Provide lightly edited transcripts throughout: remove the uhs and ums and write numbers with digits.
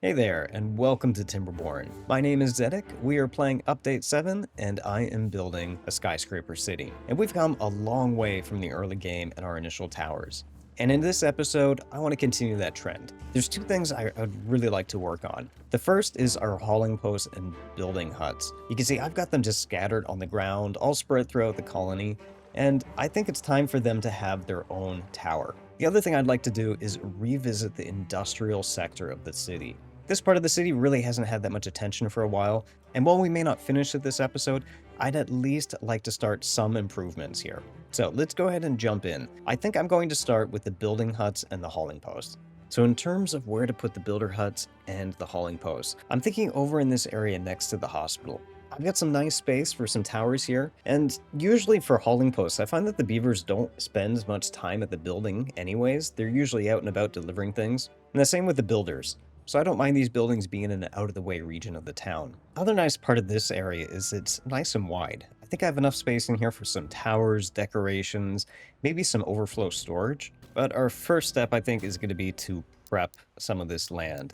Hey there, and welcome to Timberborn. My name is Zedek, we are playing Update 7, and I am building a skyscraper city. And we've come a long way from the early game and our initial towers. And in this episode, I want to continue that trend. There's two things I'd really like to work on. The first is our hauling posts and building huts. You can see I've got them just scattered on the ground, all spread throughout the colony, and I think it's time for them to have their own tower. The other thing I'd like to do is revisit the industrial sector of the city. This part of the city really hasn't had that much attention for a while, and while we may not finish it this episode, I'd at least like to start some improvements here. So let's go ahead and jump in. I think I'm going to start with the building huts and the hauling posts. So in terms of where to put the builder huts and the hauling posts, I'm thinking over in this area next to the hospital. I've got some nice space for some towers here, and usually for hauling posts, I find that the beavers don't spend much time at the building anyways. They're usually out and about delivering things. And the same with the builders. So I don't mind these buildings being in an out-of-the-way region of the town. Other nice part of this area is it's nice and wide. I think I have enough space in here for some towers, decorations, maybe some overflow storage. But our first step, I think, is going to be to prep some of this land.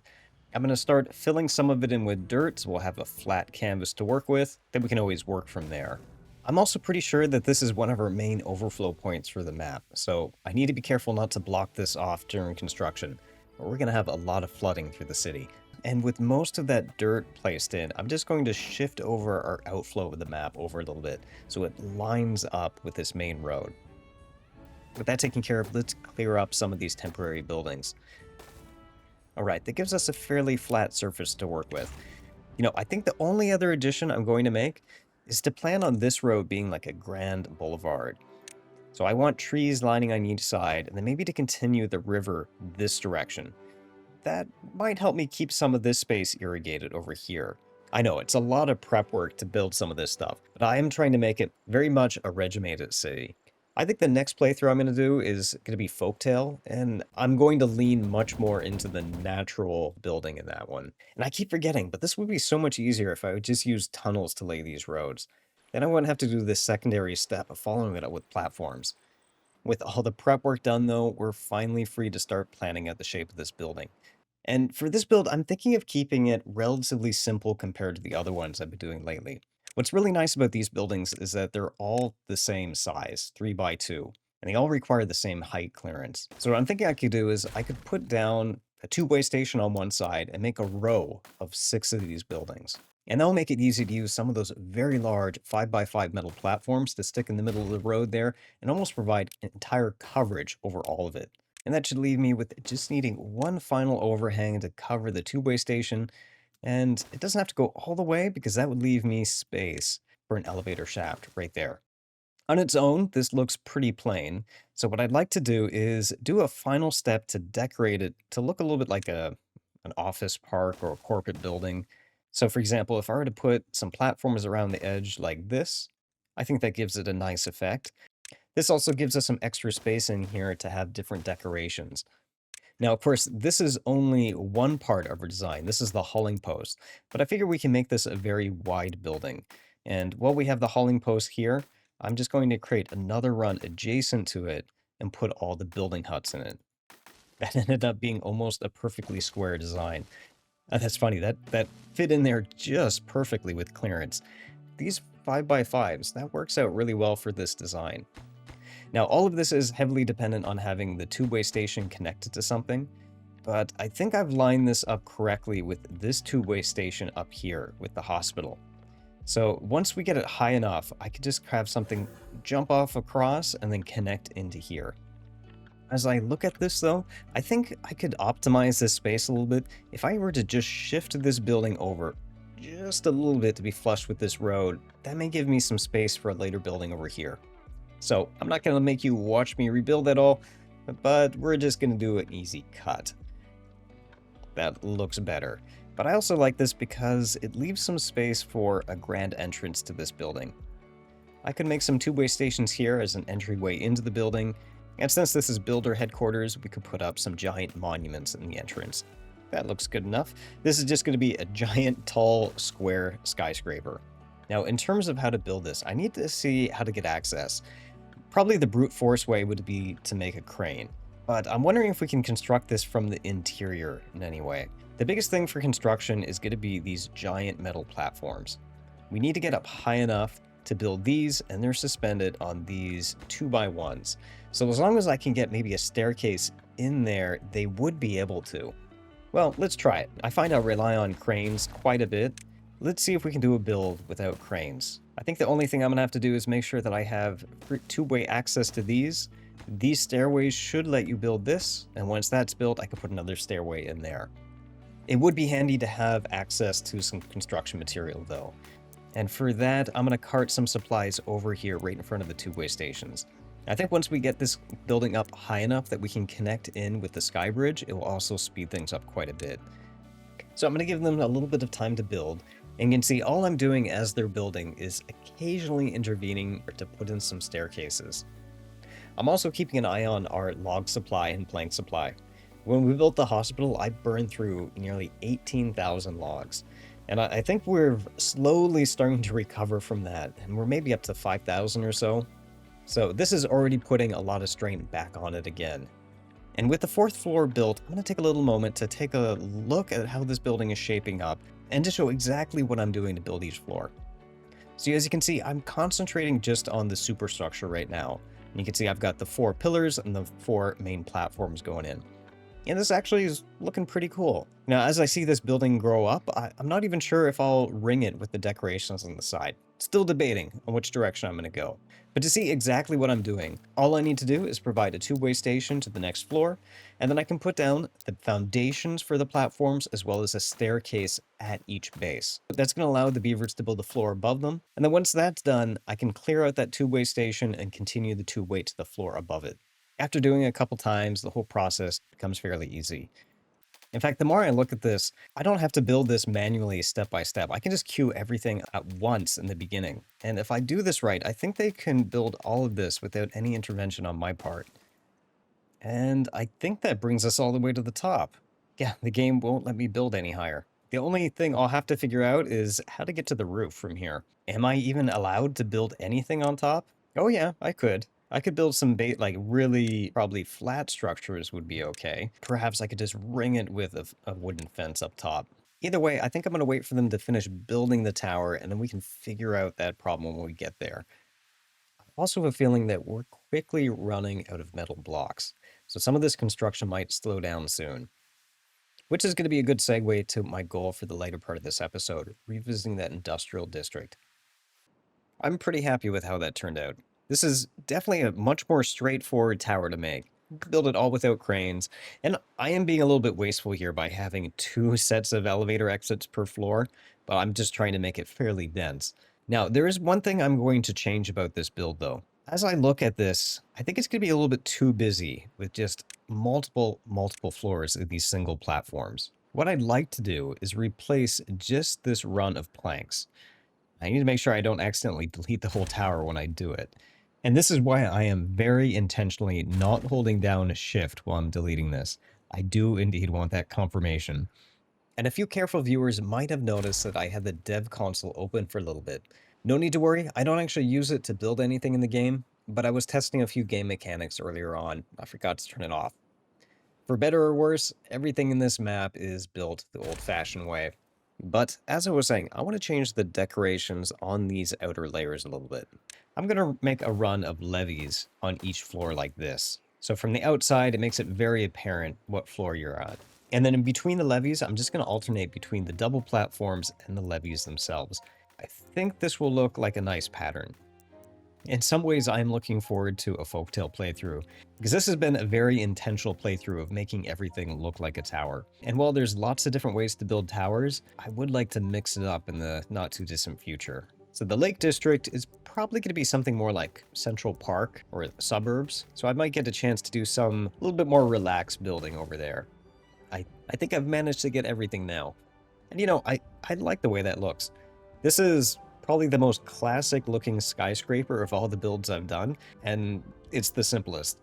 I'm going to start filling some of it in with dirt, so we'll have a flat canvas to work with, then we can always work from there. I'm also pretty sure that this is one of our main overflow points for the map, so I need to be careful not to block this off during construction. We're going to have a lot of flooding through the city. And with most of that dirt placed in, I'm just going to shift over our outflow of the map over a little bit so it lines up with this main road. With that taken care of, let's clear up some of these temporary buildings. Alright, that gives us a fairly flat surface to work with. You know, I think the only other addition I'm going to make is to plan on this road being like a grand boulevard. So I want trees lining on each side, and then maybe to continue the river this direction. That might help me keep some of this space irrigated over here. I know, it's a lot of prep work to build some of this stuff, but I am trying to make it very much a regimented city. I think the next playthrough I'm going to do is going to be Folktale, and I'm going to lean much more into the natural building in that one. And I keep forgetting, but this would be so much easier if I would just use tunnels to lay these roads. Then I wouldn't have to do this secondary step of following it up with platforms. With all the prep work done though, we're finally free to start planning out the shape of this building. And for this build, I'm thinking of keeping it relatively simple compared to the other ones I've been doing lately. What's really nice about these buildings is that they're all the same size, 3 by 2, and they all require the same height clearance. So what I'm thinking I could do is I could put down a two-way station on one side and make a row of 6 of these buildings. And that'll make it easy to use some of those very large 5x5 metal platforms to stick in the middle of the road there and almost provide entire coverage over all of it. And that should leave me with just needing one final overhang to cover the two-way station, and it doesn't have to go all the way because that would leave me space for an elevator shaft right there. On its own, this looks pretty plain, so what I'd like to do is do a final step to decorate it to look a little bit like an office park or a corporate building. So for example, if I were to put some platforms around the edge like this, I think that gives it a nice effect. This also gives us some extra space in here to have different decorations. Now, of course, this is only one part of our design. This is the hauling post, but I figure we can make this a very wide building. And while we have the hauling post here, I'm just going to create another run adjacent to it and put all the building huts in it. That ended up being almost a perfectly square design. That's funny, that fit in there just perfectly with clearance. These 5x5s, that works out really well for this design. Now, all of this is heavily dependent on having the two-way station connected to something, but I think I've lined this up correctly with this two-way station up here with the hospital. So once we get it high enough, I could just have something jump off across and then connect into here. As I look at this though, I think I could optimize this space a little bit if I were to just shift this building over just a little bit to be flush with this road. That may give me some space for a later building over here. So I'm not going to make you watch me rebuild that all, but we're just going to do an easy cut. That looks better. But I also like this because it leaves some space for a grand entrance to this building. I could make some two-way stations here as an entryway into the building, and since this is builder headquarters, we could put up some giant monuments in the entrance. That looks good enough. This is just going to be a giant, tall, square skyscraper. Now, in terms of how to build this, I need to see how to get access. Probably the brute force way would be to make a crane. but I'm wondering if we can construct this from the interior in any way. The biggest thing for construction is going to be these giant metal platforms. We need to get up high enough to build these, and they're suspended on these 2x1s. So as long as I can get maybe a staircase in there, they would be able to. Well, let's try it. I find I rely on cranes quite a bit. Let's see if we can do a build without cranes. I think the only thing I'm gonna have to do is make sure that I have two-way access to these. These stairways should let you build this, and once that's built, I can put another stairway in there. It would be handy to have access to some construction material though. And for that, I'm gonna cart some supplies over here right in front of the two-way stations. I think once we get this building up high enough that we can connect in with the sky bridge, it will also speed things up quite a bit. So I'm going to give them a little bit of time to build, and you can see all I'm doing as they're building is occasionally intervening to put in some staircases. I'm also keeping an eye on our log supply and plank supply. When we built the hospital, I burned through nearly 18,000 logs, and I think we're slowly starting to recover from that, and we're maybe up to 5,000 or so. So this is already putting a lot of strain back on it again. And with the 4th floor built, I'm going to take a little moment to take a look at how this building is shaping up and to show exactly what I'm doing to build each floor. So as you can see, I'm concentrating just on the superstructure right now. And you can see I've got the 4 pillars and the 4 main platforms going in. And this actually is looking pretty cool. Now, as I see this building grow up, I'm not even sure if I'll ring it with the decorations on the side. Still debating on which direction I'm going to go. But to see exactly what I'm doing, all I need to do is provide a two-way station to the next floor, and then I can put down the foundations for the platforms as well as a staircase at each base. That's going to allow the beavers to build the floor above them, and then once that's done, I can clear out that two-way station and continue the two-way to the floor above it. After doing it a couple times, the whole process becomes fairly easy. In fact, the more I look at this, I don't have to build this manually step by step. I can just queue everything at once in the beginning. And if I do this right, I think they can build all of this without any intervention on my part. And I think that brings us all the way to the top. Yeah, the game won't let me build any higher. The only thing I'll have to figure out is how to get to the roof from here. Am I even allowed to build anything on top? Oh yeah, I could. I could build some really probably flat structures would be okay. Perhaps I could just ring it with a wooden fence up top. Either way, I think I'm going to wait for them to finish building the tower, and then we can figure out that problem when we get there. I also have a feeling that we're quickly running out of metal blocks, so some of this construction might slow down soon. Which is going to be a good segue to my goal for the later part of this episode, revisiting that industrial district. I'm pretty happy with how that turned out. This is definitely a much more straightforward tower to make. Build it all without cranes, and I am being a little bit wasteful here by having 2 sets of elevator exits per floor, but I'm just trying to make it fairly dense. Now, there is one thing I'm going to change about this build though. As I look at this, I think it's going to be a little bit too busy with just multiple floors of these single platforms. What I'd like to do is replace just this run of planks. I need to make sure I don't accidentally delete the whole tower when I do it. And this is why I am very intentionally not holding down Shift while I'm deleting this. I do indeed want that confirmation. And a few careful viewers might have noticed that I had the dev console open for a little bit. No need to worry, I don't actually use it to build anything in the game, but I was testing a few game mechanics earlier on. I forgot to turn it off. For better or worse, everything in this map is built the old-fashioned way. But as I was saying, I want to change the decorations on these outer layers a little bit. I'm going to make a run of levees on each floor like this. So from the outside, it makes it very apparent what floor you're at. And then in between the levees, I'm just going to alternate between the double platforms and the levees themselves. I think this will look like a nice pattern. In some ways, I'm looking forward to a Folktale playthrough, because this has been a very intentional playthrough of making everything look like a tower. And while there's lots of different ways to build towers, I would like to mix it up in the not too distant future. So the Lake District is probably going to be something more like Central Park or suburbs, so I might get a chance to do some a little bit more relaxed building over there. I think I've managed to get everything now. And you know, I like the way that looks. This is probably the most classic looking skyscraper of all the builds I've done, and it's the simplest.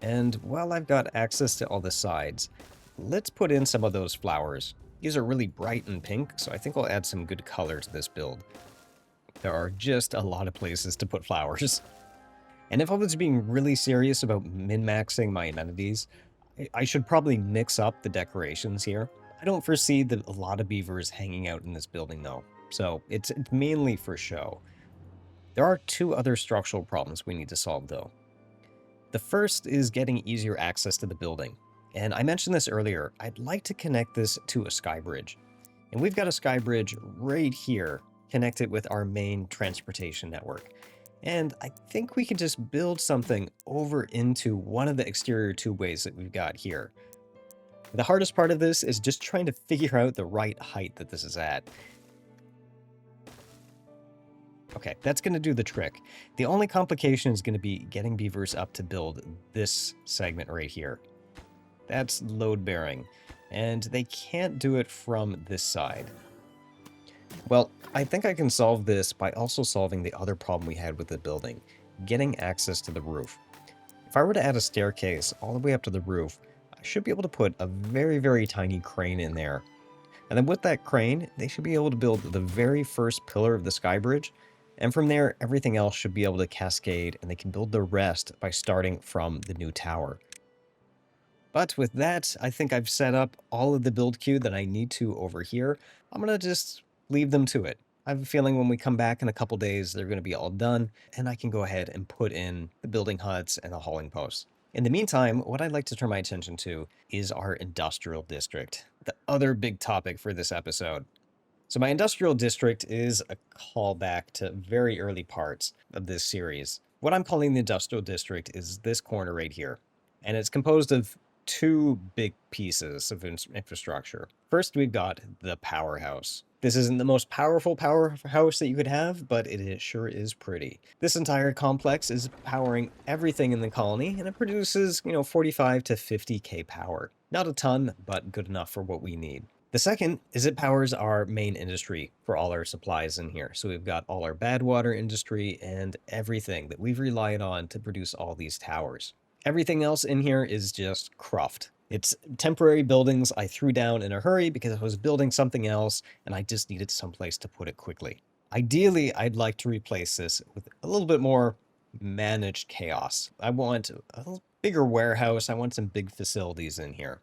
And while I've got access to all the sides, let's put in some of those flowers. These are really bright and pink, so I think I'll add some good color to this build. There are just a lot of places to put flowers. And if I was being really serious about min-maxing my amenities, I should probably mix up the decorations here. I don't foresee a lot of beavers hanging out in this building though, so it's mainly for show. There are two other structural problems we need to solve though. The first is getting easier access to the building. And I mentioned this earlier, I'd like to connect this to a sky bridge. And we've got a sky bridge right here connected with our main transportation network. And I think we can just build something over into one of the exterior tubeways that we've got here. The hardest part of this is just trying to figure out the right height that this is at. Okay, that's going to do the trick. The only complication is going to be getting beavers up to build this segment right here. That's load bearing, and they can't do it from this side. Well, I think I can solve this by also solving the other problem we had with the building, getting access to the roof. If I were to add a staircase all the way up to the roof, I should be able to put a very, very tiny crane in there. And then with that crane, they should be able to build the very first pillar of the sky bridge, and from there, everything else should be able to cascade, and they can build the rest by starting from the new tower. But with that, I think I've set up all of the build queue that I need to over here. I'm going to just leave them to it. I have a feeling when we come back in a couple days, they're going to be all done, and I can go ahead and put in the building huts and the hauling posts. In the meantime, what I'd like to turn my attention to is our industrial district, the other big topic for this episode. So my industrial district is a callback to very early parts of this series. What I'm calling the industrial district is this corner right here, and it's composed of two big pieces of infrastructure. First, we've got the Powerhouse. This isn't the most powerful powerhouse that you could have, but it sure is pretty. This entire complex is powering everything in the colony, and it produces, 45 to 50k power. Not a ton, but good enough for what we need. The second is it powers our main industry for all our supplies in here. So we've got all our bad water industry and everything that we've relied on to produce all these towers. Everything else in here is just cruft. It's temporary buildings I threw down in a hurry because I was building something else and I just needed someplace to put it quickly. Ideally, I'd like to replace this with a little bit more managed chaos. I want a bigger warehouse. I want some big facilities in here.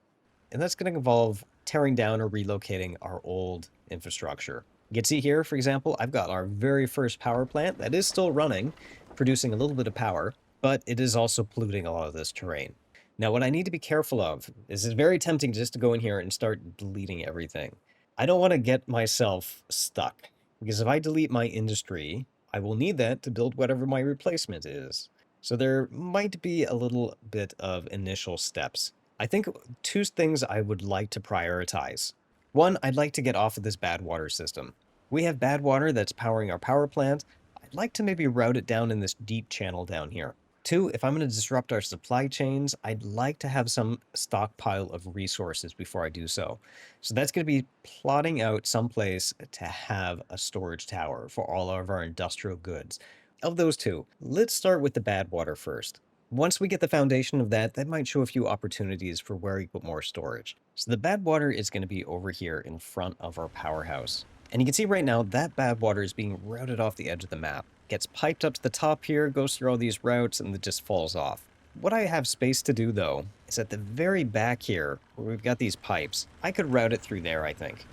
And that's going to involve tearing down or relocating our old infrastructure. You can see here, for example, I've got our very first power plant that is still running, producing a little bit of power, but it is also polluting a lot of this terrain. Now, what I need to be careful of is it's very tempting just to go in here and start deleting everything. I don't want to get myself stuck, because if I delete my industry, I will need that to build whatever my replacement is. So there might be a little bit of initial steps. I think two things I would like to prioritize. One, I'd like to get off of this bad water system. We have bad water that's powering our power plant. I'd like to maybe route it down in this deep channel down here. Two, if I'm going to disrupt our supply chains, I'd like to have some stockpile of resources before I do so. So that's going to be plotting out someplace to have a storage tower for all of our industrial goods. Of those two, let's start with the bad water first. Once we get the foundation of that, that might show a few opportunities for where we put more storage. So the bad water is going to be over here in front of our powerhouse. And you can see right now that bad water is being routed off the edge of the map. Gets piped up to the top here, goes through all these routes, and it just falls off. What I have space to do, though, is at the very back here, where we've got these pipes, I could route it through there, I think.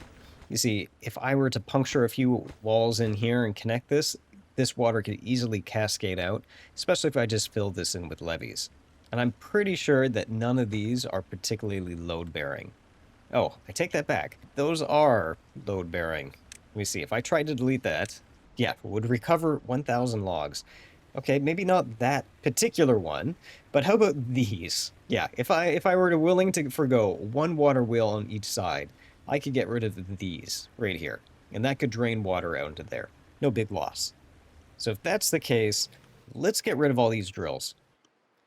You see, if I were to puncture a few walls in here and connect this water could easily cascade out, especially if I just fill this in with levees. And I'm pretty sure that none of these are particularly load-bearing. Oh, I take that back. Those are load-bearing. Let me see, if I tried to delete that, yeah, it would recover 1,000 logs. Okay, maybe not that particular one, but how about these? Yeah, if I were willing to forgo one water wheel on each side, I could get rid of these right here, and that could drain water out into there. No big loss. So if that's the case, let's get rid of all these drills.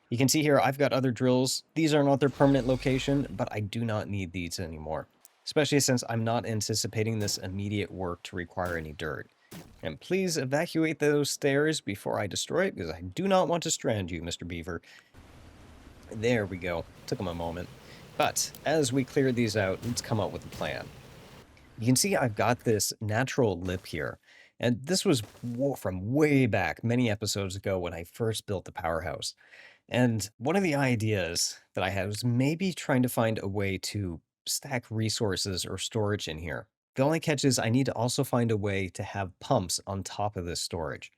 You can see here I've got other drills. These are not their permanent location, but I do not need these anymore, especially since I'm not anticipating this immediate work to require any dirt. And please evacuate those stairs before I destroy it, because I do not want to strand you, Mr. Beaver. There we go. Took him a moment. But as we clear these out, let's come up with a plan. You can see I've got this natural lip here. And this was from way back, many episodes ago when I first built the Powerhouse. And one of the ideas that I had was maybe trying to find a way to stack resources or storage in here. The only catch is I need to also find a way to have pumps on top of this storage.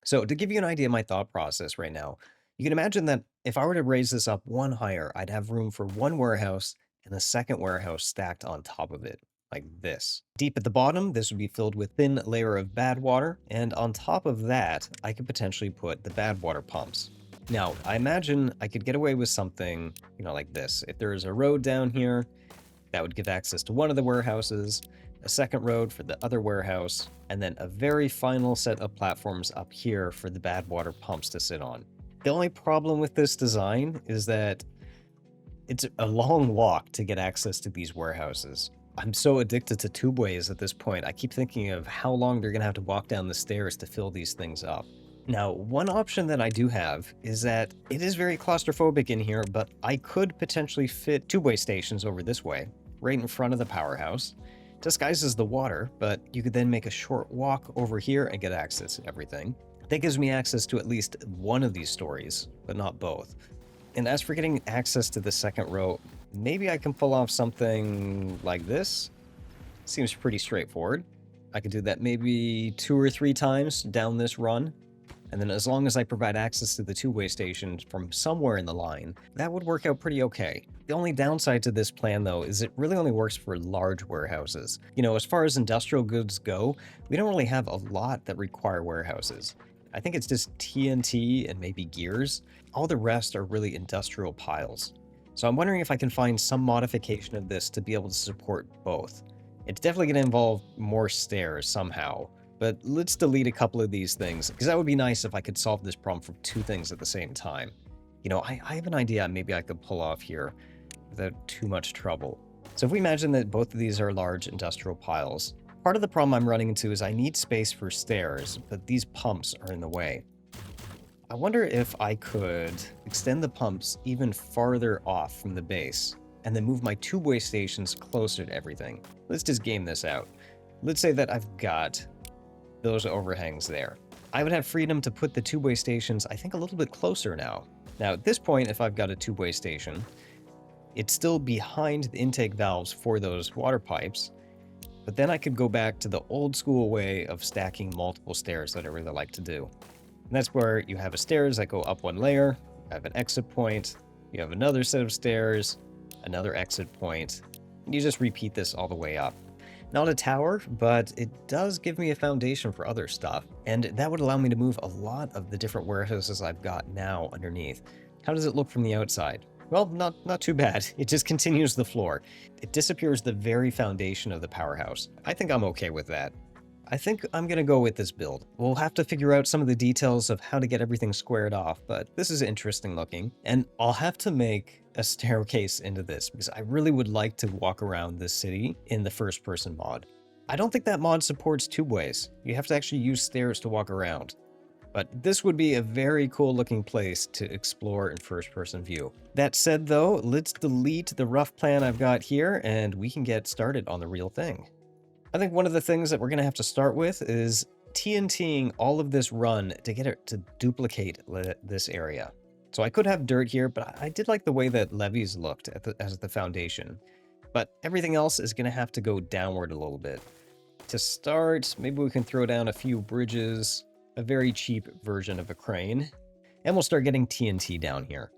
So to give you an idea of my thought process right now, you can imagine that if I were to raise this up one higher, I'd have room for one warehouse and a second warehouse stacked on top of it, like this. Deep at the bottom, this would be filled with thin layer of bad water, and on top of that, I could potentially put the bad water pumps. Now, I imagine I could get away with something, like this. If there is a road down here, that would give access to one of the warehouses, a second road for the other warehouse, and then a very final set of platforms up here for the bad water pumps to sit on. The only problem with this design is that it's a long walk to get access to these warehouses. I'm so addicted to tubeways at this point, I keep thinking of how long they're going to have to walk down the stairs to fill these things up. Now, one option that I do have is that it is very claustrophobic in here, but I could potentially fit two-way stations over this way, right in front of the Powerhouse. Disguises the water, but you could then make a short walk over here and get access to everything. That gives me access to at least one of these stories, but not both. And as for getting access to the second row, maybe I can pull off something like this. Seems pretty straightforward. I could do that maybe 2 or 3 times down this run. And then as long as I provide access to the two-way stations from somewhere in the line, that would work out pretty okay. The only downside to this plan, though, is it really only works for large warehouses. As far as industrial goods go, we don't really have a lot that require warehouses. I think it's just TNT and maybe gears. All the rest are really industrial piles. So I'm wondering if I can find some modification of this to be able to support both. It's definitely going to involve more stairs somehow. But let's delete a couple of these things, because that would be nice if I could solve this problem for 2 things at the same time. I have an idea maybe I could pull off here without too much trouble. So if we imagine that both of these are large industrial piles, part of the problem I'm running into is I need space for stairs, but these pumps are in the way. I wonder if I could extend the pumps even farther off from the base, and then move my two-way stations closer to everything. Let's just game this out. Let's say that I've got those overhangs there. I would have freedom to put the two-way stations, I think, a little bit closer now. Now, at this point, if I've got a two-way station, it's still behind the intake valves for those water pipes, but then I could go back to the old school way of stacking multiple stairs that I really like to do. And that's where you have a stairs that go up one layer, you have an exit point, you have another set of stairs, another exit point, and you just repeat this all the way up. Not a tower, but it does give me a foundation for other stuff, and that would allow me to move a lot of the different warehouses I've got now underneath. How does it look from the outside? Well, not too bad. It just continues the floor. It disappears the very foundation of the Powerhouse. I think I'm okay with that. I think I'm gonna go with this build. We'll have to figure out some of the details of how to get everything squared off, but this is interesting looking. And I'll have to make a staircase into this because I really would like to walk around this city in the first person mod. I don't think that mod supports two ways. You have to actually use stairs to walk around. But this would be a very cool looking place to explore in first person view. That said though, let's delete the rough plan I've got here and we can get started on the real thing. I think one of the things that we're going to have to start with is TNTing all of this run to get it to duplicate this area. So I could have dirt here, but I did like the way that levees looked as the foundation. But everything else is going to have to go downward a little bit. To start, maybe we can throw down a few bridges, a very cheap version of a crane, and we'll start getting TNT down here.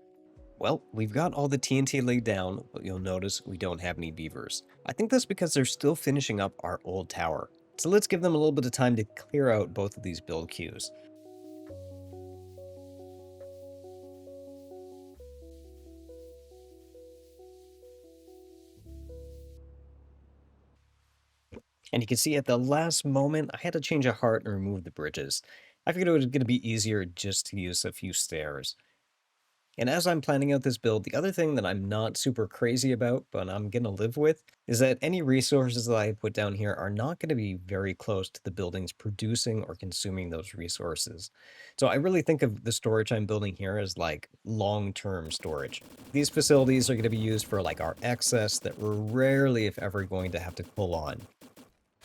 Well, we've got all the TNT laid down, but you'll notice we don't have any beavers. I think that's because they're still finishing up our old tower. So let's give them a little bit of time to clear out both of these build queues. And you can see at the last moment, I had to change a heart and remove the bridges. I figured it was going to be easier just to use a few stairs. And as I'm planning out this build, the other thing that I'm not super crazy about, but I'm going to live with, is that any resources that I put down here are not going to be very close to the buildings producing or consuming those resources. So I really think of the storage I'm building here as like long-term storage. These facilities are going to be used for like our excess that we're rarely, if ever, going to have to pull on.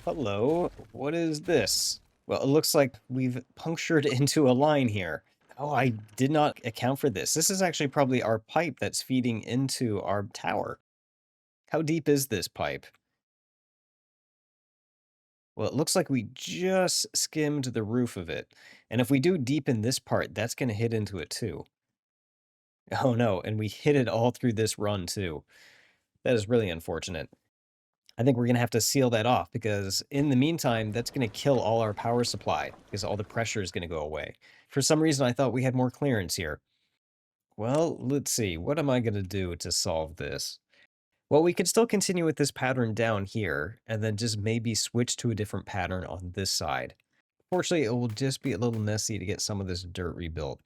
Hello, what is this? Well, it looks like we've punctured into a line here. Oh, I did not account for this. This is actually probably our pipe that's feeding into our tower. How deep is this pipe? Well, it looks like we just skimmed the roof of it. And if we do deepen this part, that's going to hit into it too. Oh no, and we hit it all through this run too. That is really unfortunate. I think we're going to have to seal that off because in the meantime, that's going to kill all our power supply because all the pressure is going to go away. For some reason, I thought we had more clearance here. Well, let's see. What am I going to do to solve this? Well, we could still continue with this pattern down here and then just maybe switch to a different pattern on this side. Fortunately, it will just be a little messy to get some of this dirt rebuilt.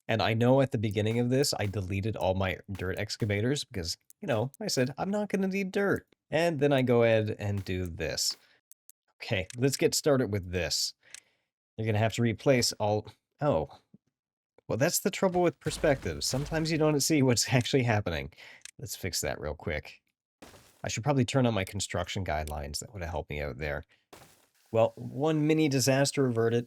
And I know at the beginning of this, I deleted all my dirt excavators because, I said, I'm not going to need dirt. And then I go ahead and do this. Okay, let's get started with this. You're going to have to replace all... Oh, well, that's the trouble with perspective. Sometimes you don't see what's actually happening. Let's fix that real quick. I should probably turn on my construction guidelines. That would have helped me out there. Well, one mini disaster averted.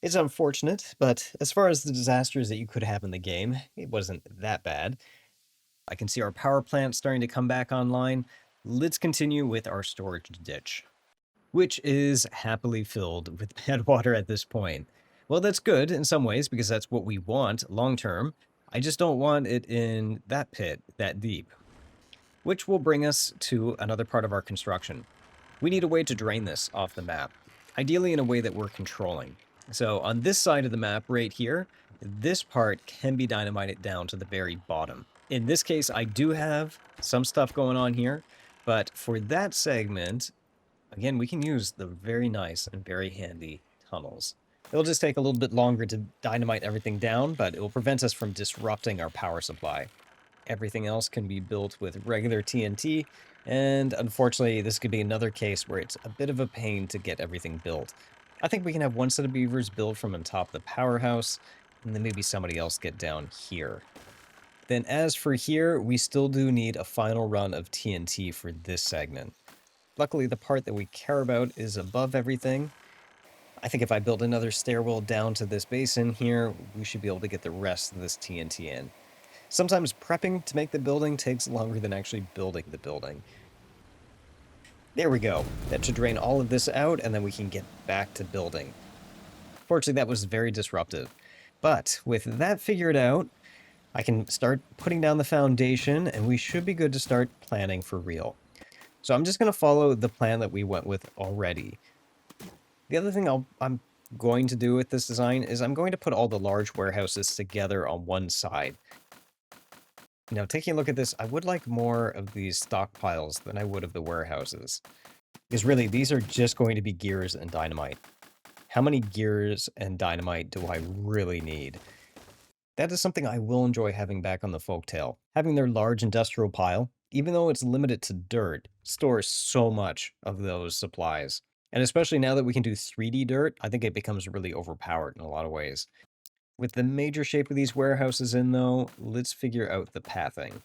It's unfortunate, but as far as the disasters that you could have in the game, it wasn't that bad. I can see our power plant starting to come back online. Let's continue with our storage ditch, which is happily filled with bad water at this point. Well, that's good in some ways because that's what we want long term. I just don't want it in that pit that deep, which will bring us to another part of our construction. We need a way to drain this off the map, ideally in a way that we're controlling. So on this side of the map right here, this part can be dynamited down to the very bottom. In this case, I do have some stuff going on here, but for that segment, again, we can use the very nice and very handy tunnels. It'll just take a little bit longer to dynamite everything down, but it will prevent us from disrupting our power supply. Everything else can be built with regular TNT, and unfortunately, this could be another case where it's a bit of a pain to get everything built. I think we can have one set of beavers built from on top of the powerhouse, and then maybe somebody else get down here. Then as for here, we still do need a final run of TNT for this segment. Luckily, the part that we care about is above everything. I think if I build another stairwell down to this basin here, we should be able to get the rest of this TNT in. Sometimes prepping to make the building takes longer than actually building the building. There we go. That should drain all of this out, and then we can get back to building. Fortunately, that was very disruptive. But with that figured out, I can start putting down the foundation, and we should be good to start planning for real. So I'm just going to follow the plan that we went with already. The other thing I'm going to do with this design is I'm going to put all the large warehouses together on one side. Now, taking a look at this, I would like more of these stockpiles than I would of the warehouses. Because really, these are just going to be gears and dynamite. How many gears and dynamite do I really need? That is something I will enjoy having back on the Folktale. Having their large industrial pile, even though it's limited to dirt, stores so much of those supplies. And especially now that we can do 3D dirt, I think it becomes really overpowered in a lot of ways. With the major shape of these warehouses in, though, let's figure out the pathing.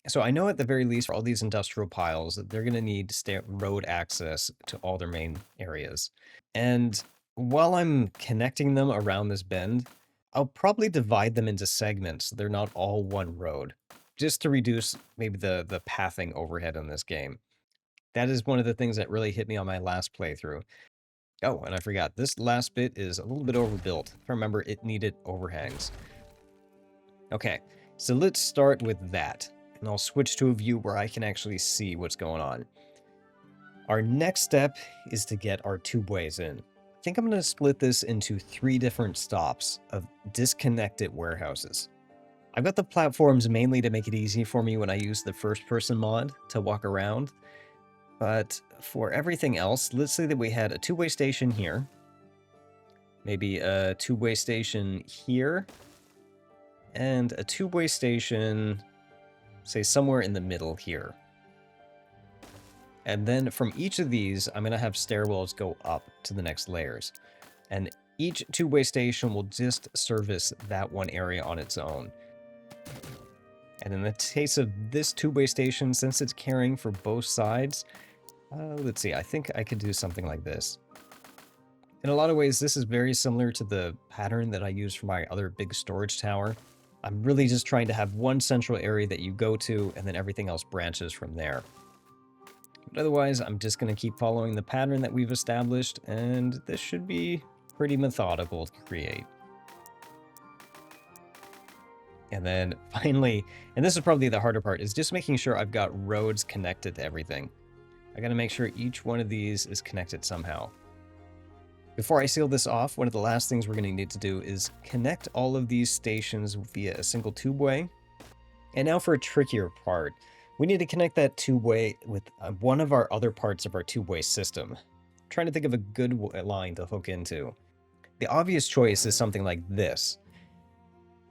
So I know at the very least for all these industrial piles that they're going to need road access to all their main areas. And while I'm connecting them around this bend, I'll probably divide them into segments so they're not all one road, just to reduce maybe the pathing overhead in this game. That is one of the things that really hit me on my last playthrough. Oh, and I forgot, this last bit is a little bit overbuilt. If I remember, it needed overhangs. Okay, so let's start with that, and I'll switch to a view where I can actually see what's going on. Our next step is to get our tubeways in. I think I'm going to split this into 3 different stops of disconnected warehouses. I've got the platforms mainly to make it easy for me when I use the first-person mod to walk around. But for everything else, let's say that we had a 2-way station here. Maybe a 2-way station here. And a 2-way station, say, somewhere in the middle here. And then from each of these, I'm going to have stairwells go up to the next layers. And each 2-way station will just service that one area on its own. And in the case of this 2-way station, since it's carrying for both sides, Let's see, I think I could do something like this. In a lot of ways, this is very similar to the pattern that I use for my other big storage tower. I'm really just trying to have one central area that you go to, and then everything else branches from there. But otherwise, I'm just going to keep following the pattern that we've established, and this should be pretty methodical to create. And then finally, and this is probably the harder part, is just making sure I've got roads connected to everything. I got to make sure each one of these is connected somehow. Before I seal this off, one of the last things we're going to need to do is connect all of these stations via a single tubeway. And now for a trickier part. We need to connect that tubeway with one of our other parts of our tubeway system. I'm trying to think of a good line to hook into. The obvious choice is something like this,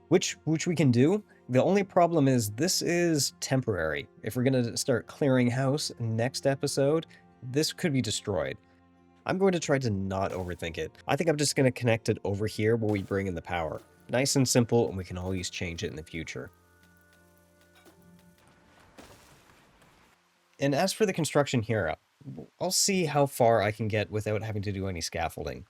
which we can do. The only problem is this is temporary. If we're going to start clearing house next episode, this could be destroyed. I'm going to try to not overthink it. I think I'm just going to connect it over here where we bring in the power. Nice and simple, and we can always change it in the future. And as for the construction here, I'll see how far I can get without having to do any scaffolding.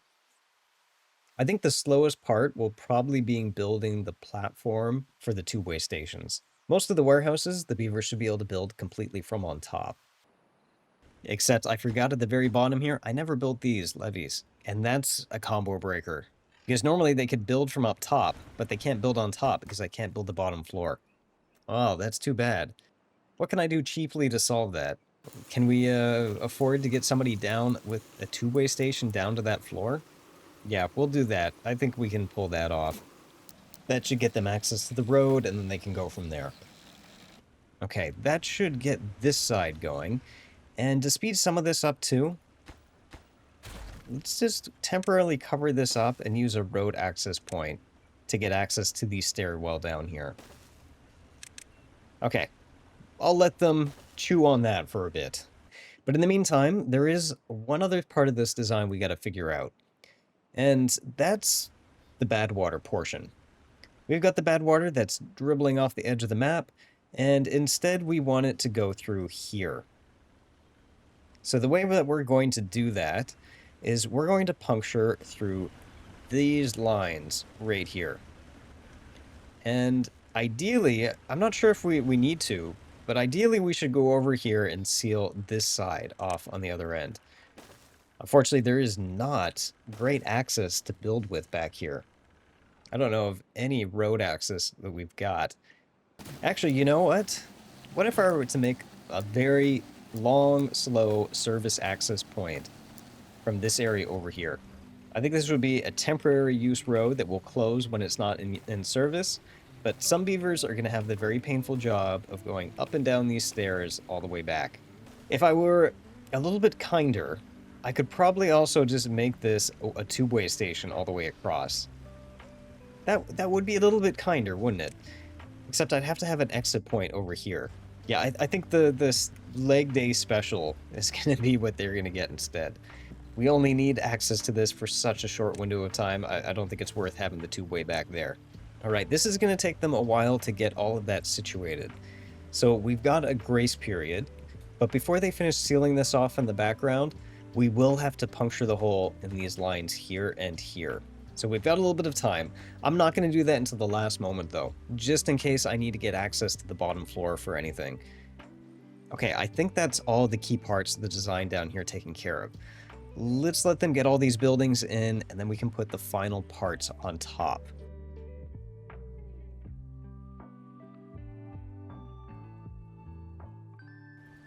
I think the slowest part will probably be building the platform for the two-way stations. Most of the warehouses, the beavers should be able to build completely from on top. Except I forgot at the very bottom here, I never built these levees. And that's a combo breaker. Because normally they could build from up top, but they can't build on top because I can't build the bottom floor. Oh, that's too bad. What can I do cheaply to solve that? Can we afford to get somebody down with a two-way station down to that floor? Yeah, we'll do that. I think we can pull that off. That should get them access to the road, and then they can go from there. Okay, that should get this side going. And to speed some of this up too, let's just temporarily cover this up and use a road access point to get access to the stairwell down here. Okay, I'll let them chew on that for a bit. But in the meantime, there is one other part of this design we got to figure out. And that's the bad water portion. We've got the bad water that's dribbling off the edge of the map, and instead we want it to go through here. So the way that we're going to do that is we're going to puncture through these lines right here. And ideally, I'm not sure if we need to, but ideally we should go over here and seal this side off on the other end. Unfortunately, there is not great access to build with back here. I don't know of any road access that we've got. Actually, you know what? What if I were to make a very long, slow service access point from this area over here? I think this would be a temporary use road that will close when it's not in service, but some beavers are going to have the very painful job of going up and down these stairs all the way back. If I were a little bit kinder, I could probably also just make this a two-way station all the way across. That would be a little bit kinder, wouldn't it? Except I'd have to have an exit point over here. Yeah, I think this leg day special is going to be what they're going to get instead. We only need access to this for such a short window of time. I don't think it's worth having the two-way back there. All right, this is going to take them a while to get all of that situated. So we've got a grace period, but before they finish sealing this off in the background, we will have to puncture the hole in these lines here and here. So we've got a little bit of time. I'm not going to do that until the last moment though, just in case I need to get access to the bottom floor for anything. Okay, I think that's all the key parts of the design down here taken care of. Let's let them get all these buildings in, and then we can put the final parts on top.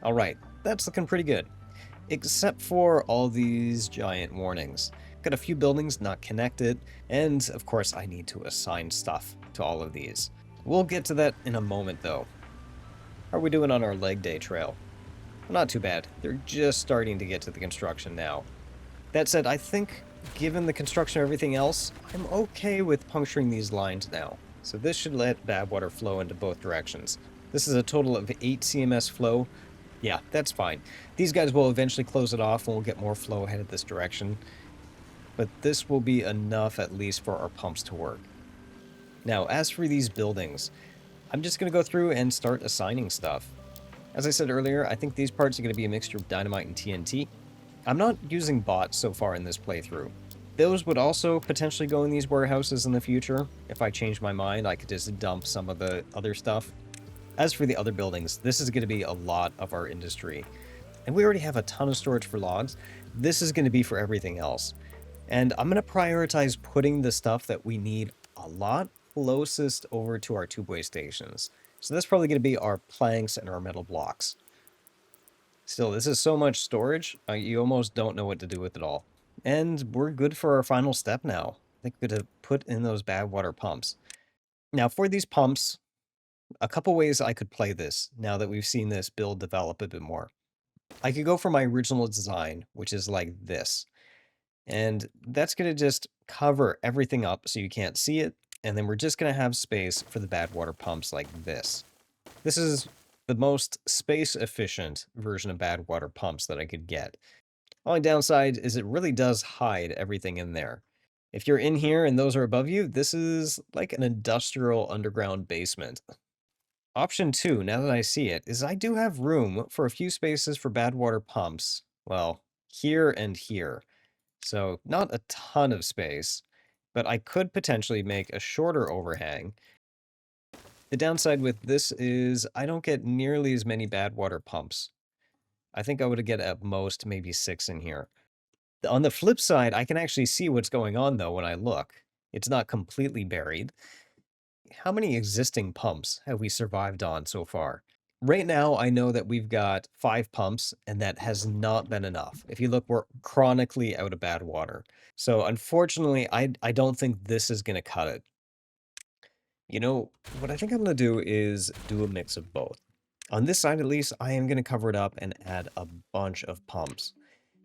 All right, that's looking pretty good. Except for all these giant warnings. Got a few buildings not connected, and of course I need to assign stuff to all of these. We'll get to that in a moment though. How are we doing on our leg day trail? Well, not too bad. They're just starting to get to the construction now. That said, I think given the construction of everything else, I'm okay with puncturing these lines now. So this should let bad water flow into both directions. This is a total of 8 CMS flow. Yeah, that's fine. These guys will eventually close it off and we'll get more flow headed this direction. But this will be enough at least for our pumps to work. Now, as for these buildings, I'm just going to go through and start assigning stuff. As I said earlier, I think these parts are going to be a mixture of dynamite and TNT. I'm not using bots so far in this playthrough. Those would also potentially go in these warehouses in the future. If I change my mind, I could just dump some of the other stuff. As for the other buildings, this is going to be a lot of our industry. And we already have a ton of storage for logs. This is going to be for everything else. And I'm going to prioritize putting the stuff that we need a lot closest over to our tubeway stations. So that's probably going to be our planks and our metal blocks. Still, this is so much storage, you almost don't know what to do with it all. And we're good for our final step now. I think we're going to put in those bad water pumps. Now, for these pumps, a couple ways I could play this now that we've seen this build develop a bit more. I could go for my original design, which is like this. And that's going to just cover everything up so you can't see it. And then we're just going to have space for the bad water pumps like this. This is the most space efficient version of bad water pumps that I could get. Only downside is it really does hide everything in there. If you're in here and those are above you, this is like an industrial underground basement. Option 2, now that I see it, is I do have room for a few spaces for bad water pumps. Well, here and here. So not a ton of space, but I could potentially make a shorter overhang. The downside with this is I don't get nearly as many bad water pumps. I think I would get at most maybe 6 in here. On the flip side, I can actually see what's going on though when I look. It's not completely buried. How many existing pumps have we survived on so far? Right now, I know that we've got 5 pumps, and that has not been enough. If you look, we're chronically out of bad water. So unfortunately, I don't think this is going to cut it. You know, what I think I'm going to do is do a mix of both. On this side, at least, I am going to cover it up and add a bunch of pumps.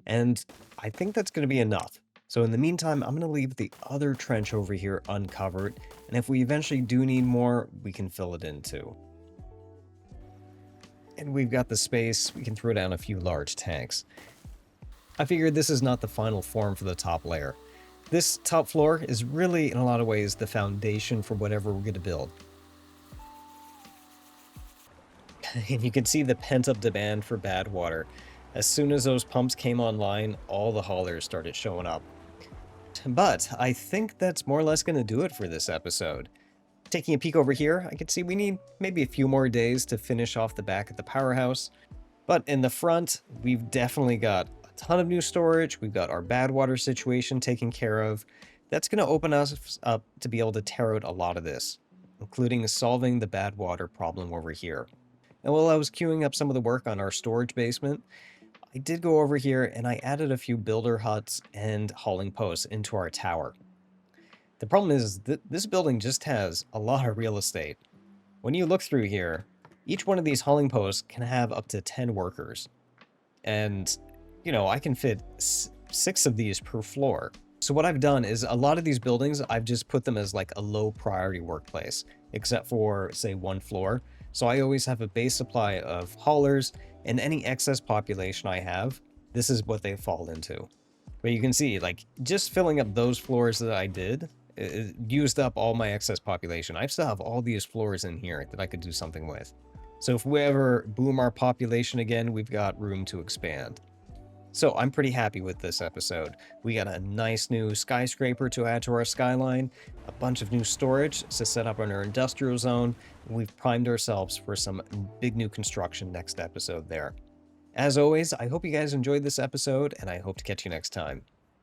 And I think that's going to be enough. So in the meantime, I'm going to leave the other trench over here uncovered. And if we eventually do need more, we can fill it in too. And we've got the space, we can throw down a few large tanks. I figured this is not the final form for the top layer. This top floor is really, in a lot of ways, the foundation for whatever we're going to build. And you can see the pent-up demand for bad water. As soon as those pumps came online, all the haulers started showing up. But I think that's more or less going to do it for this episode. Taking a peek over here, I can see we need maybe a few more days to finish off the back of the Powerhouse. But in the front, we've definitely got a ton of new storage. We've got our bad water situation taken care of. That's going to open us up to be able to tear out a lot of this, including solving the bad water problem over here. And while I was queuing up some of the work on our storage basement, I did go over here and I added a few builder huts and hauling posts into our tower. The problem is that this building just has a lot of real estate. When you look through here, each one of these hauling posts can have up to 10 workers. And, you know, I can fit 6 of these per floor. So what I've done is a lot of these buildings, I've just put them as like a low priority workplace, except for, say, 1 floor. So I always have a base supply of haulers, and any excess population I have, this is what they fall into. But you can see, like, just filling up those floors that I did, it used up all my excess population. I still have all these floors in here that I could do something with. So if we ever boom our population again, we've got room to expand. So I'm pretty happy with this episode. We got a nice new skyscraper to add to our skyline, a bunch of new storage to set up on our industrial zone, and we've primed ourselves for some big new construction next episode there. As always, I hope you guys enjoyed this episode, and I hope to catch you next time.